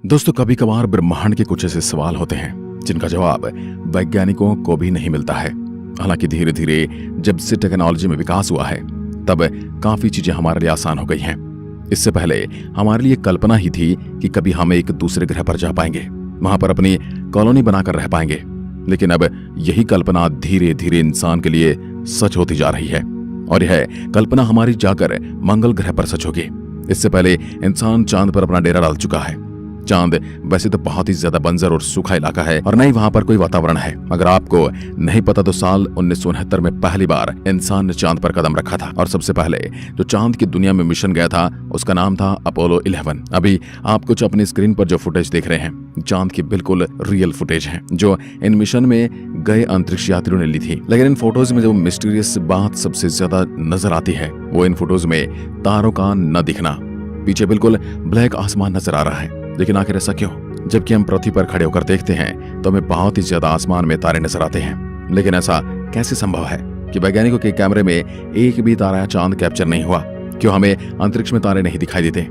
दोस्तों, कभी कभार ब्रह्मांड के कुछ ऐसे सवाल होते हैं जिनका जवाब वैज्ञानिकों को भी नहीं मिलता है। हालांकि धीरे धीरे जब से टेक्नोलॉजी में विकास हुआ है तब काफी चीजें हमारे लिए आसान हो गई हैं। इससे पहले हमारे लिए कल्पना ही थी कि कभी हम एक दूसरे ग्रह पर जा पाएंगे, वहां पर अपनी कॉलोनी बनाकर रह पाएंगे। लेकिन अब यही कल्पना धीरे धीरे इंसान के लिए सच होती जा रही है और यह कल्पना हमारी जाकर मंगल ग्रह पर सच होगी। इससे पहले इंसान चांद पर अपना डेरा डाल चुका है। चांद वैसे तो बहुत ही ज्यादा बंजर और सूखा इलाका है और न ही वहां पर कोई वातावरण है। अगर आपको नहीं पता तो साल 1969 में पहली बार इंसान ने चांद पर कदम रखा था और सबसे पहले जो चांद की दुनिया में मिशन गया था उसका नाम था अपोलो 11। अभी आप कुछ अपनी स्क्रीन पर जो फुटेज देख रहे हैं चांद की बिल्कुल रियल फुटेज है जो इन मिशन में गए अंतरिक्ष यात्रियों ने ली थी। लेकिन इन फोटोज में जो मिस्टीरियस बात सबसे ज्यादा नजर आती है वो इन फोटोज में तारों का न दिखना। पीछे बिल्कुल ब्लैक आसमान नजर आ रहा है। लेकिन आखिर ऐसा क्यों? जबकि हम पृथ्वी पर खड़े होकर देखते हैं तो हमें बहुत ही ज्यादा आसमान में तारे नजर आते हैं। लेकिन ऐसा कैसे संभव है कि वैज्ञानिकों के कैमरे में एक भी तारा या चांद कैप्चर नहीं हुआ? क्यों हमें अंतरिक्ष में तारे नहीं दिखाई देते?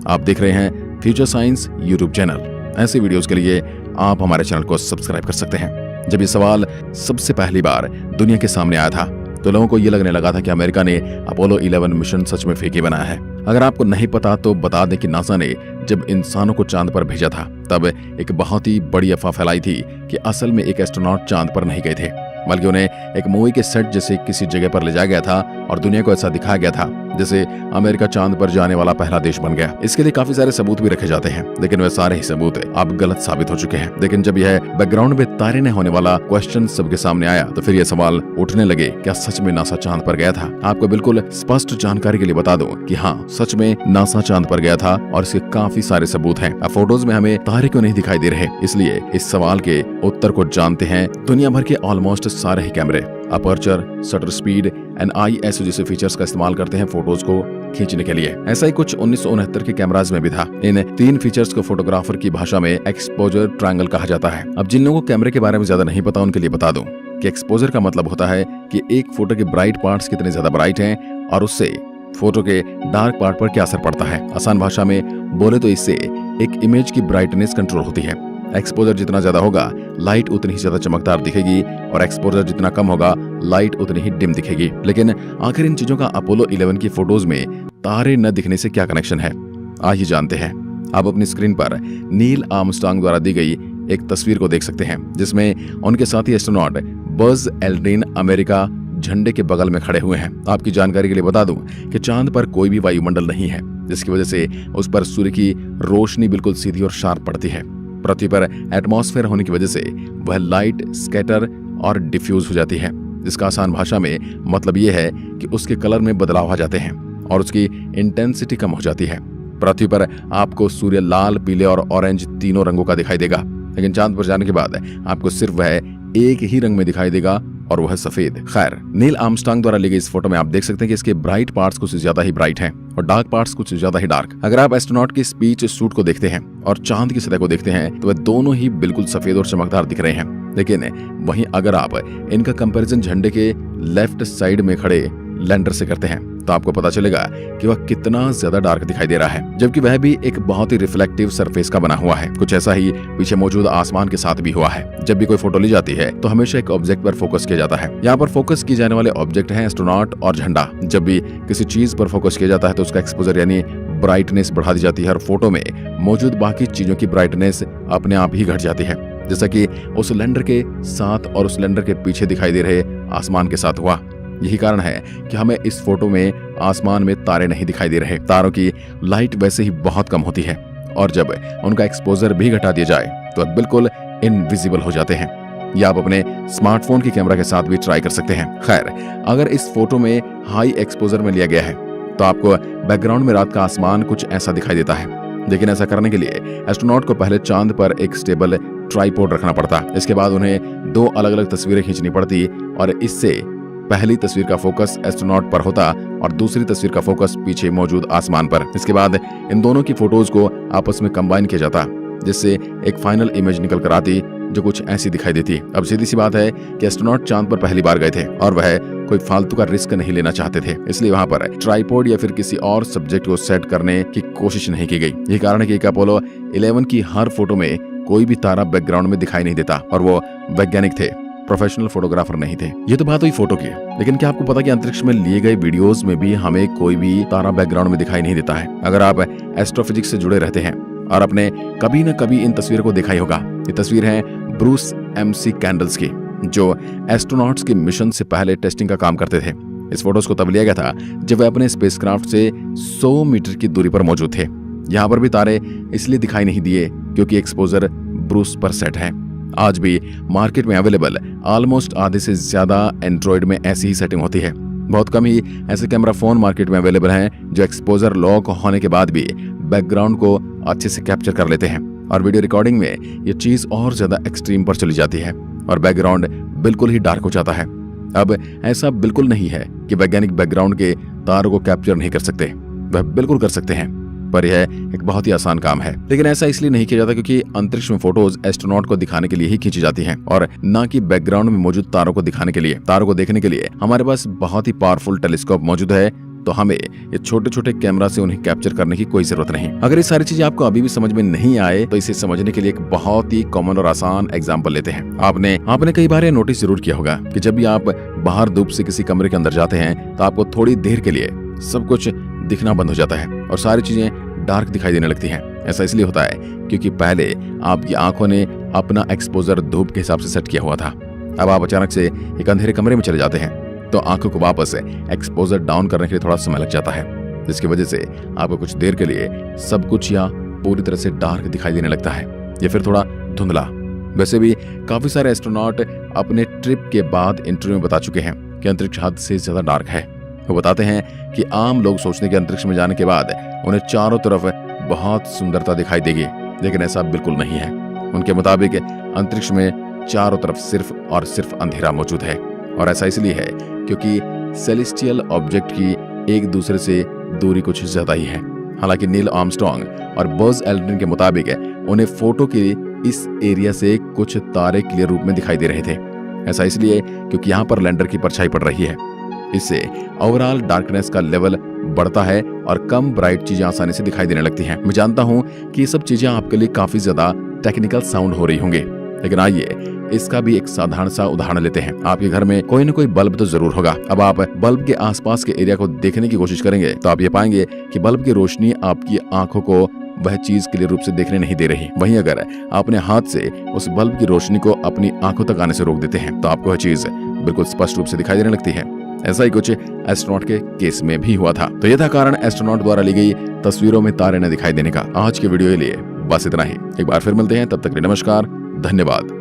आप देख रहे हैं फ्यूचर साइंस यूट्यूब चैनल। ऐसे वीडियोस के लिए आप हमारे चैनल को सब्सक्राइब कर सकते हैं। जब ये सवाल सबसे पहली बार दुनिया के सामने आया था तो लोगों को ये लगने लगा था कि अमेरिका ने अपोलो 11 मिशन सच में फेक ही बनाया है। अगर आपको नहीं पता तो बता दें कि नासा ने जब इंसानों को चांद पर भेजा था तब एक बहुत ही बड़ी अफवाह फैलाई थी कि असल में एक एस्ट्रोनॉट चांद पर नहीं गए थे, बल्कि उन्हें एक मूवी के सेट जैसे किसी जगह पर ले जाया गया था और दुनिया को ऐसा दिखाया गया था जैसे अमेरिका चांद पर जाने वाला पहला देश बन गया। इसके लिए काफी सारे सबूत भी रखे जाते हैं, लेकिन वे सारे ही सबूत अब गलत साबित हो चुके हैं। लेकिन जब यह बैकग्राउंड में तारे न होने वाला क्वेश्चन सबके सामने आया तो फिर यह सवाल उठने लगे, क्या सच में नासा चांद पर गया था? आपको बिल्कुल स्पष्ट जानकारी के लिए बता दूं कि हाँ, सच में नासा चांद पर गया था और इसके काफी सारे सबूत हैं। अब फोटोज में हमें तारे क्यों नहीं दिखाई दे रहे? इसलिए इस सवाल के उत्तर को जानते हैं दुनिया भर के ऑलमोस्ट सारे ही कैमरे aperture, shutter speed and ISO जैसे फीचर्स का इस्तेमाल करते हैं फोटोज को खींचने के लिए। ऐसा ही कुछ 1969 के कैमराज में भी था। इन 3 फीचर्स को फोटोग्राफर की भाषा में एक्सपोजर ट्रायंगल कहा जाता है। अब जिन लोगों को कैमरे के बारे में ज्यादा नहीं पता उनके लिए बता दूं कि एक्सपोजर का मतलब होता है कि एक फोटो के ब्राइट पार्ट्स कितने ज्यादा ब्राइट हैं और उससे फोटो के डार्क पार्ट पर क्या असर पड़ता है। आसान भाषा में बोले तो इससे एक इमेज की ब्राइटनेस कंट्रोल होती है। एक्सपोजर जितना ज्यादा होगा लाइट उतनी ही ज्यादा चमकदार दिखेगी और एक्सपोजर जितना कम होगा लाइट उतनी ही डिम दिखेगी। लेकिन आखिर इन चीजों का अपोलो 11 की फोटोज में तारे न दिखने से क्या कनेक्शन है, आइए जानते हैं। आप अपनी स्क्रीन पर नील आर्मस्ट्रांग द्वारा दी गई एक तस्वीर को देख सकते हैं जिसमें उनके साथी एस्ट्रोनॉट बज एल्ड्रिन अमेरिका झंडे के बगल में खड़े हुए हैं। आपकी जानकारी के लिए बता दूं कि चांद पर कोई भी वायुमंडल नहीं है, जिसकी वजह से उस पर सूर्य की रोशनी बिल्कुल सीधी और शार्प पड़ती है। पृथ्वी पर एटमॉस्फेयर होने की वजह से वह लाइट स्कैटर और डिफ्यूज हो जाती है, जिसका आसान भाषा में मतलब यह है कि उसके कलर में बदलाव आ जाते हैं और उसकी इंटेंसिटी कम हो जाती है। पृथ्वी पर आपको सूर्य लाल, पीले और ऑरेंज तीनों रंगों का दिखाई देगा, लेकिन चांद पर जाने के बाद आपको सिर्फ वह एक ही रंग में दिखाई देगा और वह सफेद। खैर, नील आर्मस्ट्रांग द्वारा ली गई इस फोटो में आप देख सकते हैं कि इसके ब्राइट पार्ट्स कुछ ज्यादा ही ब्राइट हैं और डार्क पार्ट्स कुछ ज्यादा ही डार्क। अगर आप एस्ट्रोनॉट की स्पीच सूट को देखते हैं और चांद की सतह को देखते हैं तो वह दोनों ही बिल्कुल सफेद और चमकदार दिख रहे हैं। लेकिन वहीं अगर आप इनका कंपैरिजन झंडे के लेफ्ट साइड में खड़े लैंडर से करते हैं तो आपको पता चलेगा कि वह कितना ज्यादा डार्क दिखाई दे रहा है, जबकि वह भी एक बहुत ही रिफ्लेक्टिव सरफेस का बना हुआ है। कुछ ऐसा ही पीछे मौजूद आसमान के साथ भी हुआ है। जब भी कोई फोटो ली जाती है तो हमेशा एक ऑब्जेक्ट पर फोकस किया जाता है। यहाँ पर फोकस किए जाने वाले ऑब्जेक्ट हैं एस्ट्रोनॉट और झंडा। जब भी किसी चीज पर फोकस किया जाता है तो उसका एक्सपोजर यानी ब्राइटनेस बढ़ा दी जाती है और फोटो में मौजूद बाकी चीजों की ब्राइटनेस अपने आप ही घट जाती है, जैसा कि उस लैंडर के साथ और उस लैंडर के पीछे दिखाई दे रहे आसमान के साथ हुआ। यही कारण है कि हमें इस फोटो में आसमान में तारे नहीं दिखाई दे रहे। तारों की लाइट वैसे ही बहुत कम होती है और जब उनका एक्सपोजर भी घटा दिया जाए तो बिल्कुल इनविजिबल हो जाते हैं। या आप अपने स्मार्टफोन की कैमरा के साथ भी ट्राई कर सकते हैं। खैर, अगर इस फोटो में हाई एक्सपोजर में लिया गया है तो आपको बैकग्राउंड में रात का आसमान कुछ ऐसा दिखाई देता है। लेकिन ऐसा करने के लिए एस्ट्रोनॉट को पहले चांद पर एक स्टेबल ट्राइपॉड रखना पड़ता। इसके बाद उन्हें 2 अलग-अलग तस्वीरें खींचनी पड़ती और इससे पहली तस्वीर का फोकस एस्ट्रोनॉट पर होता और दूसरी तस्वीर का फोकस पीछे मौजूद आसमान पर। इसके बाद इन दोनों की फोटोज को आपस में कंबाइन किया जाता, जिससे एक फाइनल इमेज निकल कर आती जो कुछ ऐसी दिखाई देती। अब सीधी सी बात है कि एस्ट्रोनॉट चांद पर पहली बार गए थे और वह कोई फालतू का रिस्क नहीं लेना चाहते थे, इसलिए वहां पर ट्राइपॉड या फिर किसी और सब्जेक्ट को सेट करने की कोशिश नहीं की गई। यही कारण है कि अपोलो 11 की हर फोटो में कोई भी तारा बैकग्राउंड में दिखाई नहीं देता और वो वैज्ञानिक थे, प्रोफेशनल फोटोग्राफर नहीं थे। ये तो बात हुई फोटो की, लेकिन क्या आपको पता कि अंतरिक्ष में लिए गए वीडियोस में भी हमें कोई भी तारा बैकग्राउंड में दिखाई नहीं देता है। अगर आप एस्ट्रोफिजिक्स से जुड़े रहते हैं और आपने कभी न कभी इन तस्वीरों को देखा ही होगा। ये तस्वीर है ब्रूस MC कैंडल्स की, जो एस्ट्रोनॉट्स के मिशन से पहले टेस्टिंग का काम करते थे। इस फोटोज को तब लिया गया था जब वे अपने स्पेसक्राफ्ट से 100 मीटर की दूरी पर मौजूद थे। यहाँ पर भी तारे इसलिए दिखाई नहीं दिए क्योंकि एक्सपोजर ब्रूस पर सेट है। आज भी मार्केट में अवेलेबल ऑलमोस्ट आधे से ज्यादा एंड्रॉइड में ऐसी ही सेटिंग होती है। बहुत कम ही ऐसे कैमरा फोन मार्केट में अवेलेबल हैं जो एक्सपोजर लॉक होने के बाद भी बैकग्राउंड को अच्छे से कैप्चर कर लेते हैं और वीडियो रिकॉर्डिंग में ये चीज और ज्यादा एक्सट्रीम पर चली जाती है और बैकग्राउंड बिल्कुल ही डार्क हो जाता है। अब ऐसा बिल्कुल नहीं है कि वैज्ञानिक बैकग्राउंड के तारों को कैप्चर नहीं कर सकते, वह बिल्कुल कर सकते हैं, पर यह एक बहुत ही आसान काम है। लेकिन ऐसा इसलिए नहीं किया जाता क्योंकि अंतरिक्ष में फोटोज एस्ट्रोनॉट को दिखाने के लिए ही खींची जाती हैं और न कि बैकग्राउंड में मौजूद तारों को दिखाने के लिए। तारों को देखने के लिए हमारे पास बहुत ही पावरफुल टेलीस्कोप मौजूद है, तो हमें ये छोटे छोटे कैमरा से उन्हें कैप्चर करने की कोई जरूरत नहीं। अगर ये सारी चीजें आपको अभी भी समझ में नहीं आए तो इसे समझने के लिए एक बहुत ही कॉमन और आसान एग्जांपल लेते हैं। आपने कई बार ये नोटिस जरूर किया होगा कि जब भी आप बाहर धूप से किसी कमरे के अंदर जाते हैं तो आपको थोड़ी देर के लिए सब कुछ दिखना बंद हो जाता है और सारी चीजें डार्क दिखाई देने लगती हैं। ऐसा इसलिए होता है क्योंकि पहले आपकी आंखों ने अपना एक्सपोजर धूप के हिसाब से सेट किया हुआ था। अब आप अचानक से एक अंधेरे कमरे में चले जाते हैं तो आंखों को वापस एक्सपोजर डाउन करने के लिए थोड़ा समय लग जाता है, जिसकी वजह से आपको कुछ देर के लिए सब कुछ या पूरी तरह से डार्क दिखाई देने लगता है या फिर थोड़ा धुंधला। वैसे भी काफी सारे एस्ट्रोनॉट अपने ट्रिप के बाद इंटरव्यू में बता चुके हैं कि अंतरिक्ष हद से ज्यादा डार्क है। वो बताते हैं कि आम लोग सोचते हैं कि अंतरिक्ष में जाने के बाद उन्हें चारों तरफ बहुत सुंदरता दिखाई देगी, लेकिन ऐसा बिल्कुल नहीं है। उनके मुताबिक अंतरिक्ष में चारों तरफ सिर्फ और सिर्फ अंधेरा मौजूद है और ऐसा इसलिए है क्योंकि सेलेस्टियल ऑब्जेक्ट की एक दूसरे से दूरी कुछ ज्यादा ही है। हालांकि नील आर्मस्ट्रॉन्ग और बज एल्ड्रिन के मुताबिक उन्हें फोटो के इस एरिया से कुछ तारे क्लियर रूप में दिखाई दे रहे थे। ऐसा इसलिए क्योंकि यहाँ पर लैंडर की परछाई पड़ रही है। इससे ओवरऑल डार्कनेस का लेवल बढ़ता है और कम ब्राइट चीजें आसानी से दिखाई देने लगती हैं। मैं जानता हूँ कि ये सब चीजें आपके लिए काफी ज्यादा टेक्निकल साउंड हो रही होंगे, लेकिन आइए इसका भी एक साधारण सा उदाहरण लेते हैं। आपके घर में कोई न कोई बल्ब तो जरूर होगा। अब आप बल्ब के आसपास के एरिया को देखने की कोशिश करेंगे तो आप ये पाएंगे कि बल्ब की रोशनी आपकी आंखों को वह चीज क्लियर रूप से देखने नहीं दे रही। वहीं अगर आपने हाथ से उस बल्ब की रोशनी को अपनी आंखों तक आने से रोक देते हैं तो आपको वह चीज बिल्कुल स्पष्ट रूप से दिखाई देने लगती है। ऐसा ही कुछ एस्ट्रोनॉट के केस में भी हुआ था। तो यह था कारण एस्ट्रोनॉट द्वारा ली गई तस्वीरों में तारे न दिखाई देने का। आज के वीडियो के लिए बस इतना ही। एक बार फिर मिलते हैं, तब तक के लिए नमस्कार, धन्यवाद।